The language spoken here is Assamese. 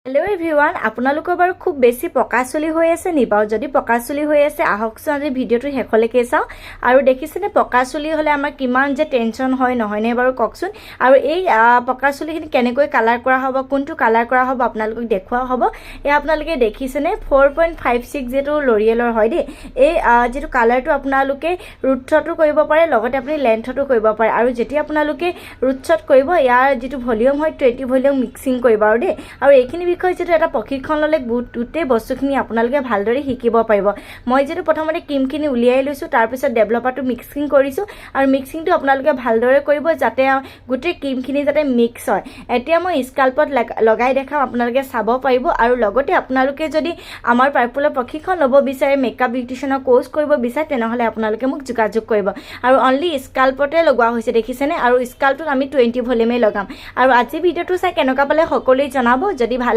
হেল্ল' এভৰিৱান, আপোনালোকৰ বাৰু খুব বেছি পকা চুলি হৈ আছে নি বাৰু? যদি পকা চুলি হৈ আছে আহকচোন আজি ভিডিঅ'টো শেষলৈকে চাওঁ। আৰু দেখিছেনে পকা চুলি হ'লে আমাৰ কিমান যে টেনশ্যন হয় নহয়নে বাৰু কওকচোন। আৰু এই পকা চুলিখিনি কেনেকৈ কালাৰ কৰা হ'ব, কোনটো কালাৰ কৰা হ'ব আপোনালোকক দেখুওৱা হ'ব। এয়া আপোনালোকে দেখিছেনে 4.56 যিটো লৰিয়েলৰ হয় দেই। এই যিটো কালাৰটো আপোনালোকে ৰুটছতো কৰিব পাৰে, লগতে আপুনি লেন্থতো কৰিব পাৰে। আৰু যেতিয়া আপোনালোকে ৰুটছত কৰিব ইয়াৰ যিটো ভলিউম হয় 20 ভলিউম মিক্সিং কৰিব আৰু দেই। আৰু এইখিনি বিষয়ে যেটো এটা প্ৰশিক্ষণ ললে গোটেই বস্তুখিনি আপোনালোকে ভালদৰে শিকিব পাৰিব। মই যেটো প্ৰথমতে ক্ৰীমখিনি উলিয়াই লৈছো, তাৰ পিছত ডেভেলপাৰটো মিক্সিং কৰিছো আৰু মিক্সিংটো আপোনালোকে ভালদৰে কৰিব যাতে গোটেই ক্ৰীমখিনি যাতে মিক্স হয়। এতিয়া মই স্কাল্পত লগাই দেখাম, আপোনালোকে চাব পাৰিব। আৰু লগতে আপোনালোকে যদি আমাৰ পাৰ্পুলাৰ প্ৰশিক্ষণ ল'ব বিচাৰে, মেকআপ বিউটিচিয়ানৰ কোৰ্স কৰিব বিচাৰে, তেনেহলে আপোনালোকে মোক যোগাযোগ কৰিব। আৰু অনলি স্কাল্পতে লগোৱা হৈছে দেখিছেনে। আৰু স্কাল্পটোত আমি 20 ভলিউমে লগাম। আৰু আজি ভিডিঅ'টো চাই কেনেকুৱা পালে সকলোৱে জনাব। যদি ভাল